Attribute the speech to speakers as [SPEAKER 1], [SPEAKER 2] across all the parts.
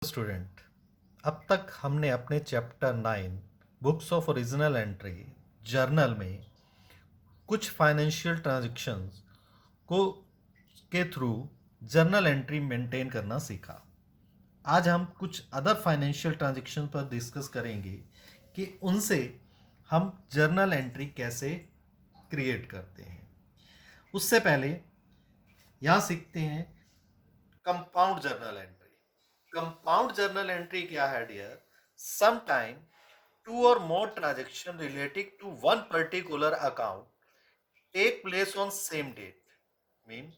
[SPEAKER 1] Student, अब तक हमने अपने chapter 9 books of original entry journal में कुछ फाइनेंशियल ट्रांजैक्शंस को के थ्रू जर्नल एंट्री मेंटेन करना सीखा। आज हम कुछ अदर फाइनेंशियल ट्रांजैक्शन पर डिस्कस करेंगे कि उनसे हम जर्नल एंट्री कैसे क्रिएट करते हैं। उससे पहले यहाँ सीखते हैं compound journal entry. Compound journal entry क्या है dear? Sometime two or more transaction relating to one particular account take place on same date. Mean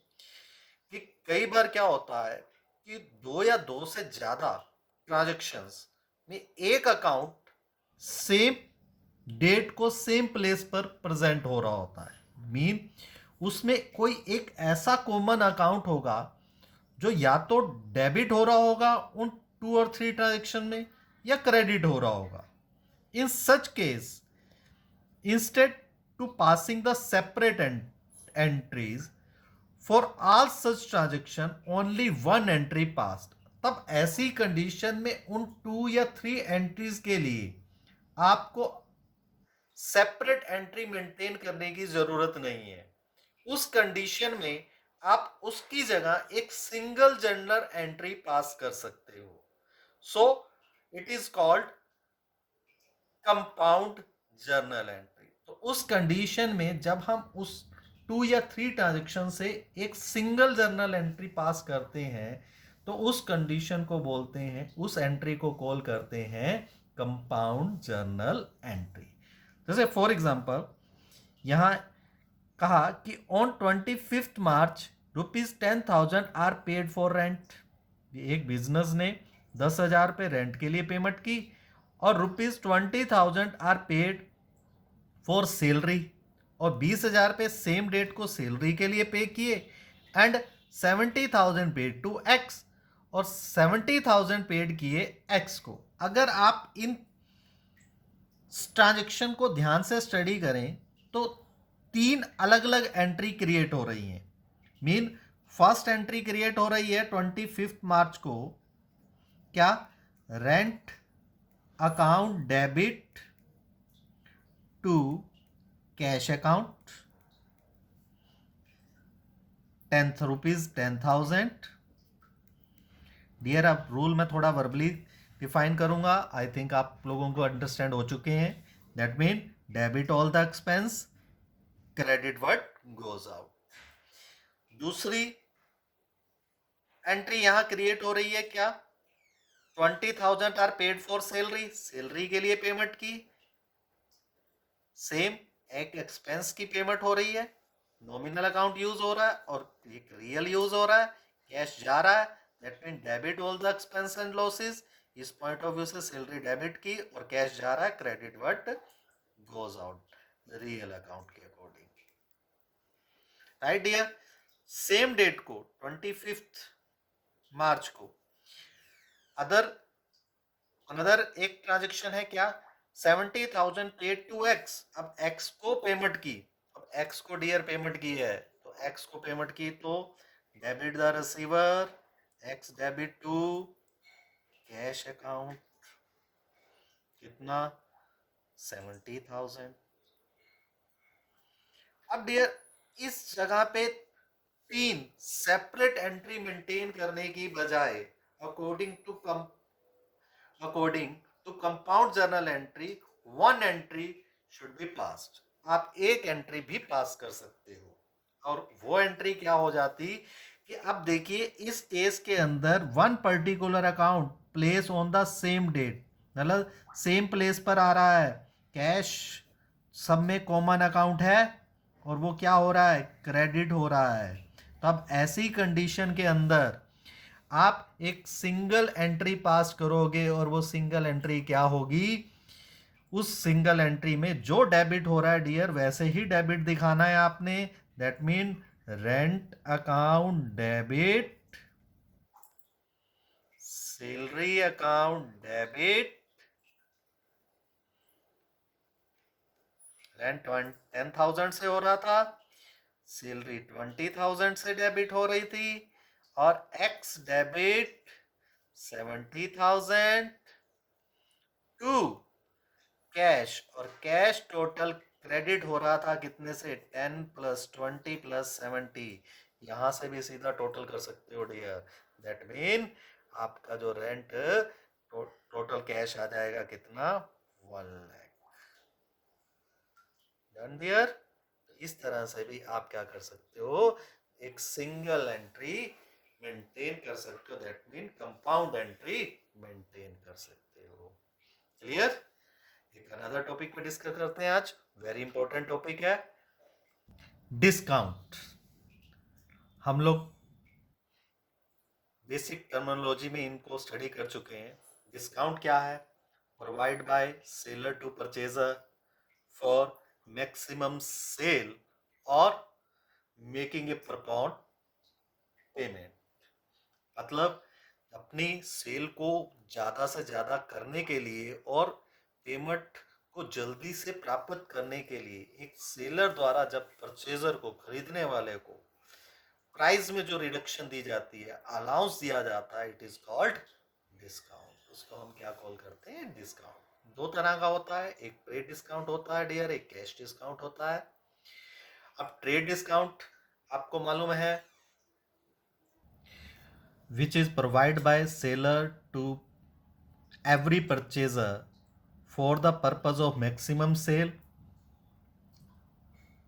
[SPEAKER 1] कि कई बार क्या होता है कि दो या दो से ज्यादा ट्रांजेक्शन्स में एक अकाउंट सेम डेट को सेम प्लेस पर प्रेजेंट हो रहा होता है। मीन उसमें कोई एक ऐसा कॉमन अकाउंट होगा जो या तो डेबिट हो रहा होगा उन टू और थ्री ट्रांजेक्शन में या क्रेडिट हो रहा होगा। In such case, instead to passing the separate entries for all such transaction, only one entry passed। तब ऐसी कंडीशन में उन टू या थ्री एंट्रीज के लिए आपको सेपरेट एंट्री मेंटेन करने की जरूरत नहीं है। उस कंडीशन में आप उसकी जगह एक सिंगल जर्नल एंट्री पास कर सकते हो। सो it is called compound journal entry. तो उस कंडीशन में जब हम उस टू या थ्री ट्रांजेक्शन से एक सिंगल जर्नल एंट्री पास करते हैं तो उस कंडीशन को बोलते हैं, उस एंट्री को कॉल करते हैं कंपाउंड जर्नल एंट्री। जैसे फॉर एग्जांपल यहाँ कहा कि on 25 March ₹10,000 are paid for rent. एक बिजनेस ने 10,000 रुपये रेंट के लिए पेमेंट की और ₹20,000 आर पेड फॉर सैलरी, और 20,000 रुपये सेम डेट को सैलरी के लिए पे किए एंड 70,000 पेड टू एक्स, और 70,000 पेड किए एक्स को। अगर आप इन ट्रांजेक्शन को ध्यान से स्टडी करें तो तीन अलग अलग एंट्री क्रिएट हो रही हैं। मीन फर्स्ट एंट्री क्रिएट हो रही है 25 मार्च को, क्या? Rent account debit to cash account ₹10,000। Dear, अब रूल में थोड़ा वर्बली डिफाइन करूंगा, आई थिंक आप लोगों को अंडरस्टैंड हो चुके हैं। That mean debit all the expense, credit what goes out. दूसरी एंट्री यहां क्रिएट हो रही है क्या? 20,000 are paid for salary, salary के लिए पेमेंट की। सेम एक एक्सपेंस की पेमेंट हो रही है, नॉमिनल अकाउंट यूज हो रहा है और एक रियल यूज हो रहा है, कैश जा रहा है। That mean debit all the expense and losses. इस पॉइंट ऑफ व्यू से सैलरी डेबिट की और कैश जा रहा है, credit what goes out real account के according. Right dear? Same date को 25 मार्च को अनदर एक ट्रांजेक्शन है क्या? 70,000 पेड टू एक्स। अब एक्स को पेमेंट की, अब एक्स को डियर पेमेंट की है तो एक्स को पेमेंट की तो debit the receiver, X debit to cash account, कितना? 70,000। अब डियर इस जगह पे तीन सेपरेट एंट्री मेंटेन करने की बजाय according to compound journal entry, one entry should be passed. आप एक एंट्री भी पास कर सकते हो, और वो एंट्री क्या हो जाती कि अब देखिए इस केस के अंदर one particular account place on the same date, मतलब सेम प्लेस पर आ रहा है, कैश सब में कॉमन अकाउंट है और वो क्या हो रहा है? क्रेडिट हो रहा है। तो अब ऐसी कंडीशन के अंदर आप एक सिंगल एंट्री पास करोगे और वो सिंगल एंट्री क्या होगी? उस सिंगल एंट्री में जो डेबिट हो रहा है डियर वैसे ही डेबिट दिखाना है आपने। That mean rent account debit, salary account debit, rent 10,000 से हो रहा था, सैलरी 20,000 से डेबिट हो रही थी, और एक्स डेबिट 70,000 टू कैश, और कैश टोटल क्रेडिट हो रहा था कितने से, 10 प्लस 20 प्लस 70। यहां से भी सीधा टोटल कर सकते हो डियर। दैट मीन आपका जो रेंट टोटल कैश आ जाएगा कितना, 1 लाख। Done dear. इस तरह से भी आप क्या कर सकते हो, एक सिंगल एंट्री मेंटेन कर सकते हो। That mean compound entry maintain कर सकते हो। क्लियर। एक अनदर टॉपिक पे डिस्कस करते हैं आज, वेरी इंपॉर्टेंट टॉपिक है डिस्काउंट। हम लोग बेसिक टर्मिनोलॉजी में इनको स्टडी कर चुके हैं। डिस्काउंट क्या है, provide by seller to purchaser for maximum sale और मेकिंग ए प्रॉपर पेमेंट। मतलब अपनी सेल को ज्यादा से ज्यादा करने के लिए और पेमेंट को जल्दी से प्राप्त करने के लिए एक सेलर द्वारा जब परचेजर को, खरीदने वाले को प्राइस में जो रिडक्शन दी जाती है, अलाउंस दिया जाता है, इट इज कॉल्ड डिस्काउंट। उसको हम क्या कॉल करते हैं, डिस्काउंट। दो तरह का होता है, एक ट्रेड डिस्काउंट होता है डियर, एक कैश डिस्काउंट होता है। अब ट्रेड डिस्काउंट आपको मालूम है, which is provided by seller to every purchaser for the purpose of maximum sale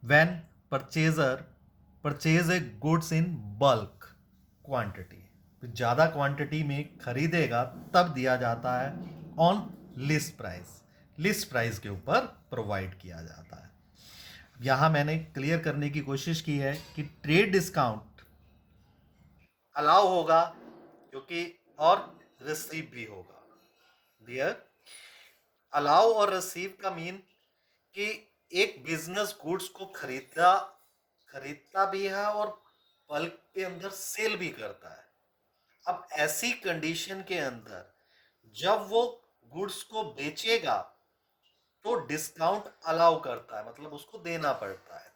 [SPEAKER 1] when purchaser purchase a goods in bulk quantity। ज़्यादा क्वांटिटी में खरीदेगा तब दिया जाता है on list price, list price के ऊपर प्रोवाइड किया जाता है। यहाँ मैंने क्लियर करने की कोशिश की है कि ट्रेड डिस्काउंट अलाउ होगा क्योंकि, और रिसीव भी होगा डियर। अलाउ और रिसीव का मीन कि एक बिजनेस गुड्स को खरीदता भी है और बल्क के अंदर सेल भी करता है। अब ऐसी कंडीशन के अंदर जब वो गुड्स को बेचेगा तो डिस्काउंट अलाउ करता है, मतलब उसको देना पड़ता है।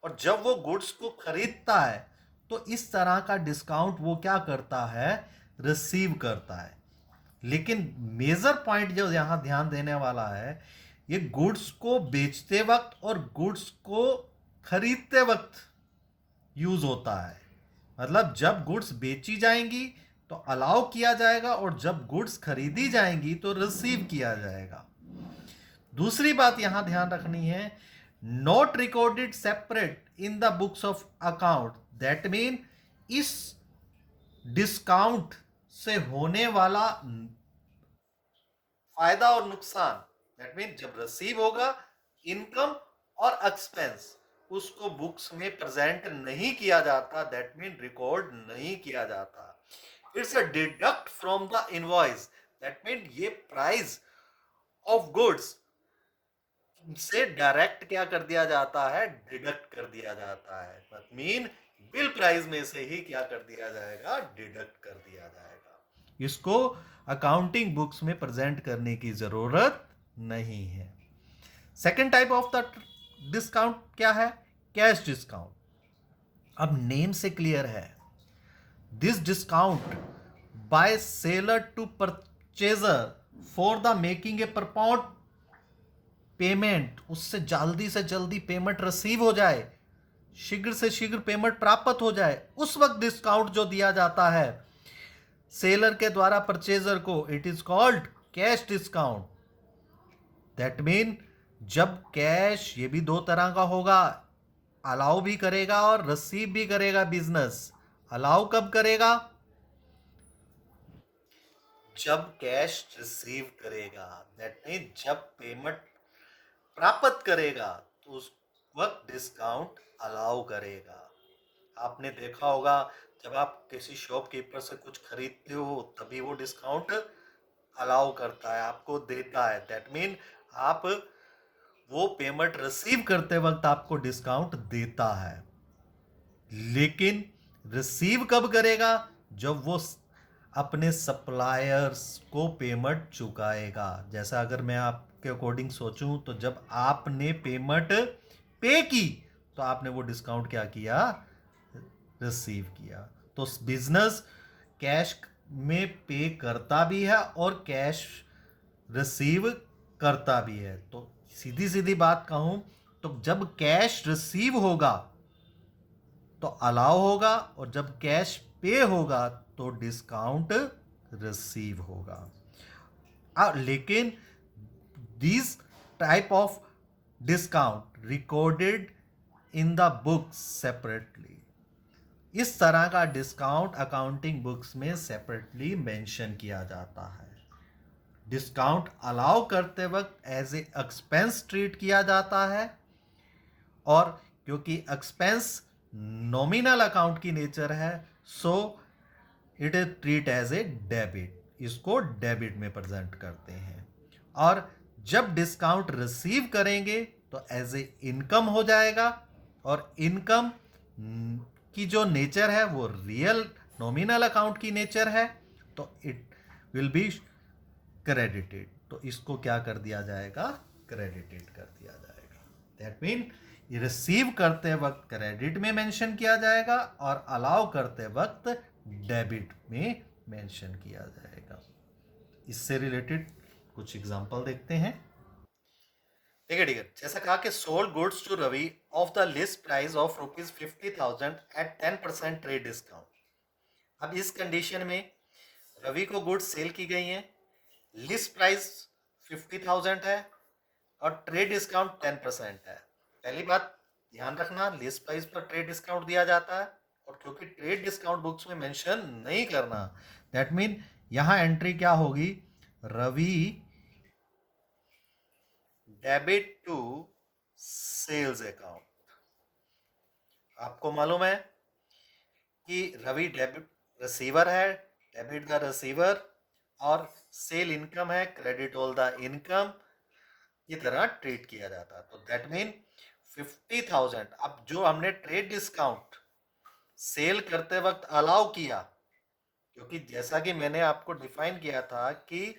[SPEAKER 1] और जब वो गुड्स को खरीदता है तो इस तरह का डिस्काउंट वो क्या करता है, रिसीव करता है। लेकिन मेजर पॉइंट जो यहां ध्यान देने वाला है, ये गुड्स को बेचते वक्त और गुड्स को खरीदते वक्त यूज होता है। मतलब जब गुड्स बेची जाएंगी तो अलाउ किया जाएगा और जब गुड्स खरीदी जाएंगी तो रिसीव किया जाएगा। दूसरी बात यहां ध्यान रखनी है, not recorded separate in the books of account. That mean इस डिस्काउंट से होने वाला फायदा और नुकसान, दैट मीन जब रिसीव होगा इनकम और एक्सपेंस, उसको बुक्स में प्रेजेंट नहीं किया जाता। दैट मीन रिकॉर्ड नहीं किया जाता। It's a deduct from the invoice. That mean ये प्राइस ऑफ गुड्स से डायरेक्ट क्या कर दिया जाता है, डिडक्ट कर दिया जाता है। दैट मीन बिल प्राइस में से ही क्या कर दिया जाएगा, डिडक्ट कर दिया जाएगा। इसको अकाउंटिंग बुक्स में प्रेजेंट करने की जरूरत नहीं है। Second type of the discount क्या है, कैश डिस्काउंट। अब नेम से क्लियर है, this discount by seller to purchaser for the making a prompt payment, उससे जल्दी से जल्दी पेमेंट रिसीव हो जाए, शीघ्र से शीघ्र पेमेंट प्राप्त हो जाए, उस वक्त डिस्काउंट जो दिया जाता है सेलर के द्वारा परचेजर को, it is called cash discount. That mean जब कैश, ये भी दो तरह का होगा, अलाउ भी करेगा और रिसीव भी करेगा बिजनेस। अलाउ कब करेगा, जब कैश रिसीव करेगा। दैट मीन जब पेमेंट प्राप्त करेगा तो उस वक्त डिस्काउंट अलाउ करेगा। आपने देखा होगा जब आप किसी शॉपकीपर से कुछ खरीदते हो तभी वो डिस्काउंट अलाउ करता है, आपको देता है। दैट मीन आप वो पेमेंट रिसीव करते वक्त आपको डिस्काउंट देता है। लेकिन रिसीव कब करेगा, जब वो अपने सप्लायर्स को पेमेंट चुकाएगा। जैसा अगर मैं आपके अकॉर्डिंग सोचूं तो जब आपने पेमेंट पे की तो आपने वो डिस्काउंट क्या किया, रिसीव किया। तो बिजनेस कैश में पे करता भी है और कैश रिसीव करता भी है। तो सीधी सीधी बात कहूं तो जब कैश रिसीव होगा तो अलाउ होगा, और जब कैश पे होगा तो डिस्काउंट रिसीव होगा। लेकिन these type of discount recorded in the books separately। इस तरह का डिस्काउंट अकाउंटिंग बुक्स में सेपरेटली मेंशन किया जाता है। डिस्काउंट अलाउ करते वक्त एज ए एक्सपेंस ट्रीट किया जाता है, और क्योंकि एक्सपेंस नॉमिनल अकाउंट की नेचर है, so it is treat as a debit, इसको डेबिट में प्रेजेंट करते हैं। और जब डिस्काउंट रिसीव करेंगे तो एज ए इनकम हो जाएगा, और इनकम की जो नेचर है वो रियल नॉमिनल अकाउंट की नेचर है, तो इट विल बी क्रेडिटेड। तो इसको क्या कर दिया जाएगा, क्रेडिटेड कर दिया जाएगा। दैट मीन रिसीव करते वक्त क्रेडिट में मेंशन किया जाएगा और अलाउ करते वक्त डेबिट में मेंशन किया जाएगा। इससे रिलेटेड कुछ एग्जांपल देखते हैं। ठीक है, जैसा कहा कि sold goods to Ravi of the list price of ₹50,000 at 10% trade discount. अब इस कंडीशन में रवि को गुड्स सेल की गई हैं, लिस्ट प्राइस 50,000 है और ट्रेड डिस्काउंट 10% है। पहली बात ध्यान रखना, लिस्ट प्राइस पर ट्रेड डिस्काउंट दिया जाता है, और क्योंकि ट्रेड डिस्काउंट बुक्स में मेंशन नहीं करना, दैट मीन यहां एंट्री क्या होगी, Ravi debit to sales account. आपको मालूम है कि रवि डेबिट रिसीवर है, डेबिट द रिसीवर, और सेल इनकम है, क्रेडिट ऑल द इनकम, ये तरह ट्रीट किया जाता है। तो दैट मीन 50,000 अब जो हमने ट्रेड डिस्काउंट सेल करते वक्त अलाउ किया, क्योंकि जैसा कि मैंने आपको डिफाइन किया था कि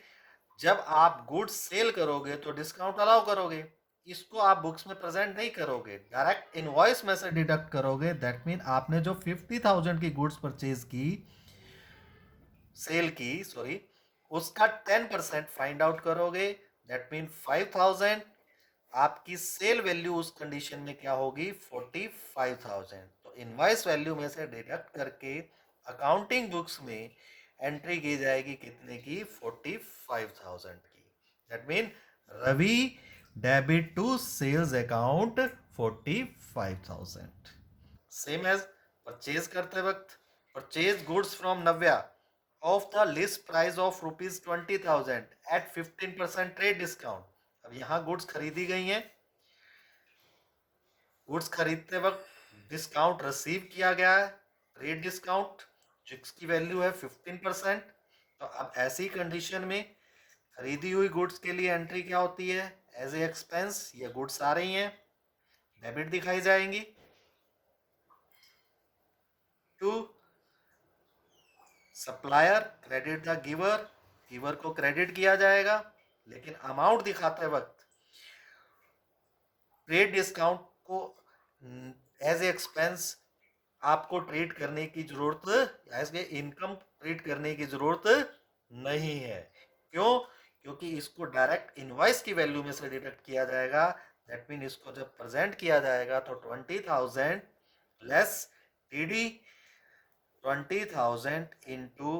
[SPEAKER 1] जब आप गुड्स सेल करोगे तो डिस्काउंट अलाउ करोगे, इसको आप बुक्स में प्रेजेंट नहीं करोगे, डायरेक्ट इनवॉइस में से डिडक्ट करोगे। दैट मीन आपने जो 50,000 की गुड्स परचेज की, सेल की सॉरी, उसका 10% फाइंड आउट करोगे। दैट मीन 5,000 आपकी सेल वैल्यू उस कंडीशन में क्या होगी, 45,000। तो इनवॉइस वैल्यू में से डिडक्ट करके अकाउंटिंग बुक्स में एंट्री की जाएगी कितने की, 45,000 की। That mean Ravi debit to sales account 45,000। Same as purchase करते वक्त, purchase goods from Navya of the list price of ₹20,000 at 15% trade discount. अब यहां गुड्स खरीदी गई हैं, गुड्स खरीदते वक्त डिस्काउंट रिसीव किया गया है, ट्रेड डिस्काउंट जिसकी वैल्यू है 15%। तो अब ऐसी कंडीशन में खरीदी हुई गुड्स के लिए एंट्री क्या होती है, एज ए एक्सपेंस। ये गुड्स आ रही हैं, डेबिट दिखाई जाएंगी to supplier, credit the giver, giver को क्रेडिट किया जाएगा। लेकिन अमाउंट दिखाते वक्त ट्रेड डिस्काउंट को एज ए एक्सपेंस आपको ट्रीट करने की जरूरत, एज ए इनकम ट्रीट करने की जरूरत नहीं है। क्यों, क्योंकि इसको डायरेक्ट इनवॉइस की वैल्यू में से डिडक्ट किया जाएगा। दैट मीन इसको जब प्रेजेंट किया जाएगा तो 20,000 less TD, 20,000 into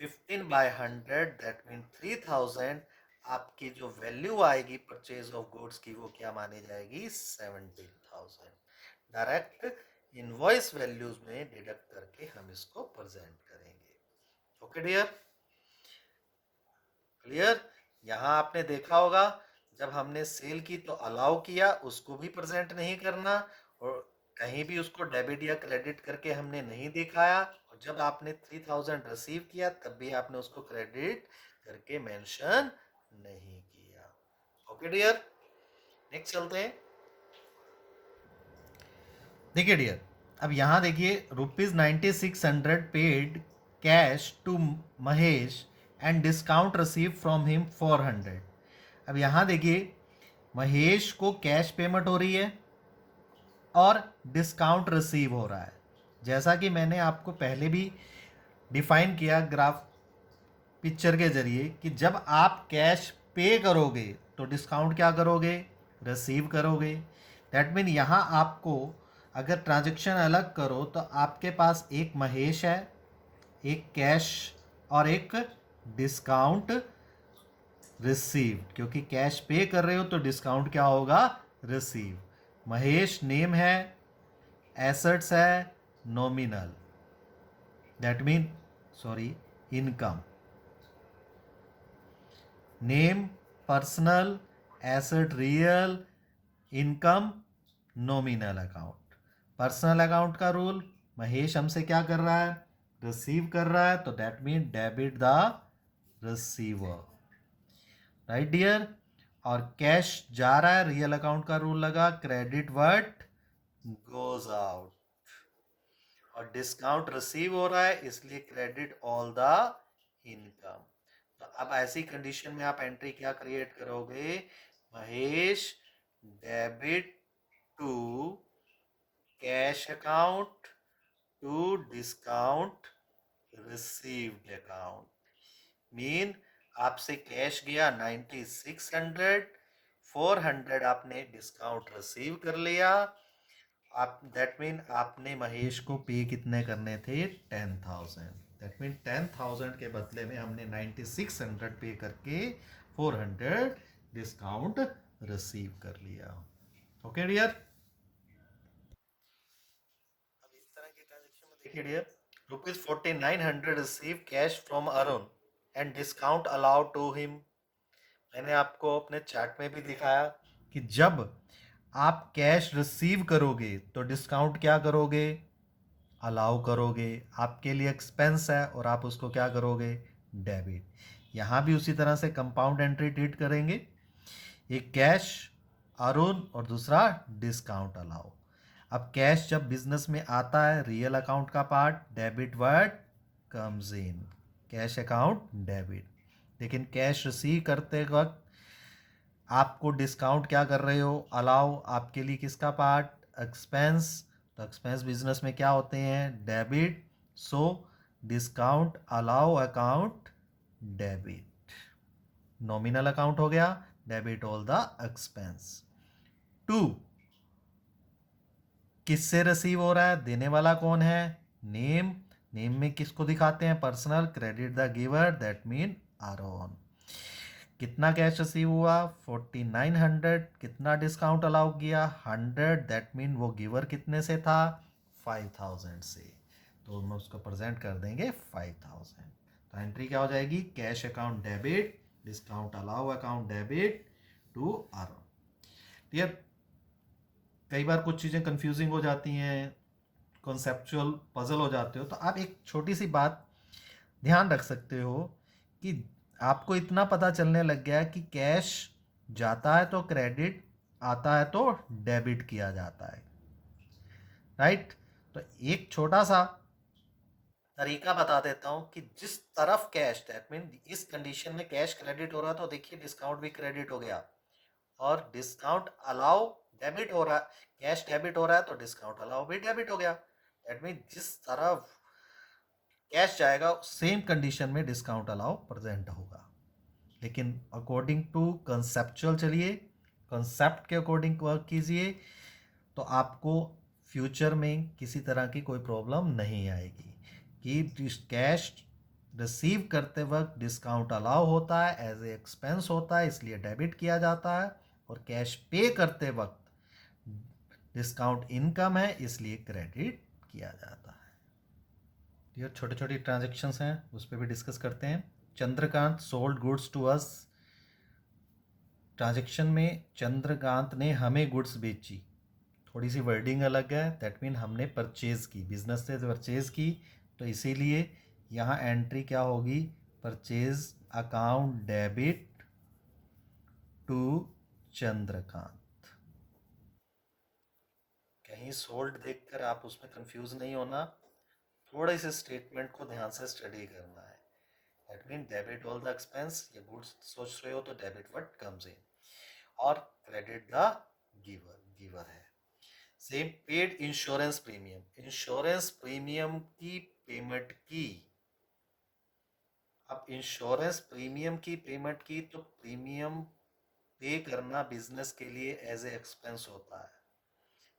[SPEAKER 1] 15/100, that mean 3,000। आपकी जो वैल्यू आएगी परचेज ऑफ गुड्स की वो क्या मानी जाएगी, 17,000। डायरेक्ट इनवॉइस वैल्यूज में डिडक्ट करके हम इसको प्रेजेंट करेंगे। Okay dear, clear. यहां आपने देखा होगा जब हमने सेल की तो अलाउ किया, उसको भी प्रेजेंट नहीं करना, और कहीं भी उसको डेबिट या क्रेडिट करके हमने नहीं दिखाया, और जब आपने 3,000 रिसीव किया तब भी आपने उसको क्रेडिट करके मेंशन नहीं किया। ओके डियर, नेक्स्ट चलते हैं। देखिए डियर, अब यहां देखिए ₹9600 paid cash to Mahesh and discount receive from him 400। अब यहां देखिए महेश को कैश पेमेंट हो रही है और डिस्काउंट रिसीव हो रहा है। जैसा कि मैंने आपको पहले भी डिफाइन किया ग्राफ पिक्चर के जरिए कि जब आप कैश पे करोगे तो डिस्काउंट क्या करोगे, रिसीव करोगे। दैट मीन यहाँ आपको अगर ट्रांजेक्शन अलग करो तो आपके पास एक महेश है, एक कैश और एक डिस्काउंट रिसीव, क्योंकि कैश पे कर रहे हो तो डिस्काउंट क्या होगा, रिसीव। महेश नेम है, एसेट्स है nominal, that mean sorry income, name personal, asset real, income nominal account. Personal account का रूल, महेश हमसे क्या कर रहा है, रिसीव कर रहा है, तो that mean debit the receiver, right dear. और कैश जा रहा है, रियल अकाउंट का रूल लगा, क्रेडिट व्हाट गोज आउट। और डिस्काउंट रिसीव हो रहा है इसलिए क्रेडिट ऑल द इनकम। तो अब ऐसी कंडीशन में आप एंट्री क्या क्रिएट करोगे, Mahesh debit to cash account to discount received account. Mean आपसे कैश गया 9600, 400 आपने डिस्काउंट रिसीव कर लिया। आप दैट मीन आपने महेश को पे कितने करने थे, 10,000। दैट मीन 10,000 के बदले में हमने 9600 पे करके 400 डिस्काउंट रिसीव कर लिया। ओके डियर, अब इस तरह की ट्रांजेक्शन में देखिए dear, ₹4900 receive cash from Arun and discount allowed to him. मैंने आपको अपने चैट में भी दिखाया कि जब आप कैश रिसीव करोगे तो डिस्काउंट क्या करोगे, अलाउ करोगे। आपके लिए एक्सपेंस है और आप उसको क्या करोगे, डेबिट। यहाँ भी उसी तरह से कंपाउंड एंट्री ट्रीट करेंगे, एक कैश अरुण और दूसरा डिस्काउंट अलाउ। अब कैश जब बिजनेस में आता है, रियल अकाउंट का part, debit word comes in, cash account debit. लेकिन कैश रिसीव करते वक्त आपको डिस्काउंट क्या कर रहे हो, अलाउ। आपके लिए किसका पार्ट, एक्सपेंस। तो एक्सपेंस बिजनेस में क्या होते हैं, debit. So discount allow account debit, nominal account हो गया, debit all the expense. To, किससे रिसीव हो रहा है, देने वाला कौन है, नेम। नेम में किसको दिखाते हैं, personal, credit the giver, that mean Aaron. कितना कैश रिसीव हुआ, 4900। कितना डिस्काउंट अलाउ किया, 100, दैट मीन वो गिवर कितने से था, 5000 से। तो हम उसको प्रेजेंट कर देंगे 5000। तो एंट्री क्या हो जाएगी, cash account debit, discount allow account debit to Aaron. ठीक, कई बार कुछ चीज़ें कंफ्यूजिंग हो जाती हैं, कॉन्सेप्चुअल पजल हो जाते हो, तो आप एक छोटी सी बात ध्यान रख सकते हो कि आपको इतना पता चलने लग गया कि कैश जाता है तो क्रेडिट, आता है तो डेबिट किया जाता है, राइट। तो एक छोटा सा तरीका बता देता हूं कि जिस तरफ कैश, दैट मीन इस कंडीशन में कैश क्रेडिट हो रहा है तो देखिए डिस्काउंट भी क्रेडिट हो गया, और डिस्काउंट अलाउ डेबिट हो रहा है, कैश डेबिट हो रहा है तो डिस्काउंट अलाउ भी डेबिट हो गया। दैट मीन जिस तरफ कैश जाएगा सेम कंडीशन में डिस्काउंट अलाउ प्रेजेंट होगा। लेकिन अकॉर्डिंग टू कंसेप्चुअल चलिए, कंसेप्ट के अकॉर्डिंग वर्क कीजिए, तो आपको फ्यूचर में किसी तरह की कोई प्रॉब्लम नहीं आएगी कि कैश रिसीव करते वक्त डिस्काउंट अलाउ होता है, एज ए एक्सपेंस होता है इसलिए डेबिट किया जाता है, और कैश पे करते वक्त डिस्काउंट इनकम है इसलिए क्रेडिट किया जाता है। ये छोटे छोटे ट्रांजेक्शन्स हैं, उस पर भी डिस्कस करते हैं। Chandrakant sold goods to us. Transaction में चंद्रकांत ने हमें गुड्स बेची, थोड़ी सी वर्डिंग अलग है, दैट मीन हमने परचेज की, बिजनेस से परचेज की, तो इसीलिए यहाँ एंट्री क्या होगी, purchase account debit to Chandrakant. कहीं सोल्ड देखकर आप उसमें कंफ्यूज नहीं होना, थोड़े से स्टेटमेंट को ध्यान से स्टडी करना है। That mean debit all the expense, ये गुड्स सोच रहे हो तो डेबिट व्हाट कम्स इन, और क्रेडिट द गिवर, गिवर है। Same paid insurance premium, insurance premium की पेमेंट की, अब इंश्योरेंस प्रीमियम की पेमेंट की, तो प्रीमियम पे करना बिजनेस के लिए एज ए एक्सपेंस होता है,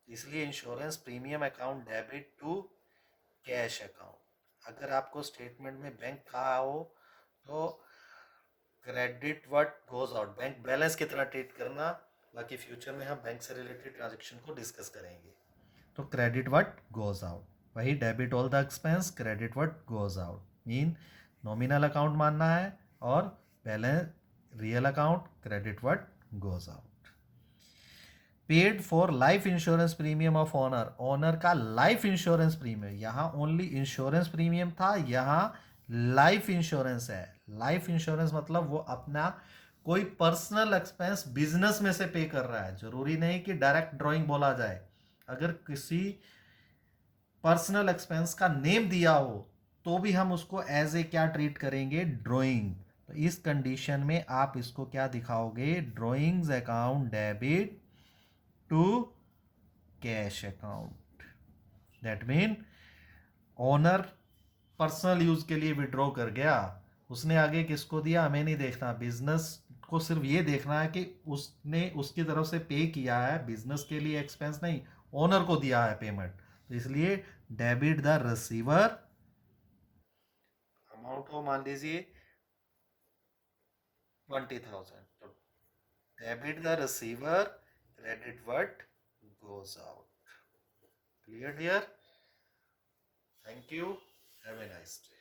[SPEAKER 1] इसलिए insurance premium account debit to cash account. अगर आपको स्टेटमेंट में बैंक कहा हो तो credit what goes out, bank balance की तरह ट्रीट करना। बाकी फ्यूचर में हम बैंक से रिलेटेड ट्रांजेक्शन को डिस्कस करेंगे। तो क्रेडिट व्हाट गोज आउट, वही debit all the expense, credit what goes out mean nominal account मानना है, और balance real account credit what goes out. Paid for life insurance premium of owner, owner का life insurance premium, यहाँ only insurance premium था, यहाँ life insurance है। Life insurance मतलब वो अपना कोई पर्सनल एक्सपेंस बिजनेस में से पे कर रहा है, जरूरी नहीं कि डायरेक्ट ड्राइंग बोला जाए। अगर किसी पर्सनल एक्सपेंस का नेम दिया हो तो भी हम उसको एज ए क्या ट्रीट करेंगे, ड्राइंग। तो इस कंडीशन में आप इसको क्या दिखाओगे, drawings account debit to cash account. That mean owner personal use के लिए विड्रॉ कर गया, उसने आगे किसको दिया हमें नहीं देखना, बिजनेस को सिर्फ ये देखना है कि उसने उसकी तरफ से पे किया है, बिजनेस के लिए एक्सपेंस नहीं, ओनर को दिया है पेमेंट। तो इसलिए डेबिट द रिसीवर, अमाउंट को मान लीजिए 20,000, तो debit the receiver credit what goes out. Clear here? Thank you. Have a nice day.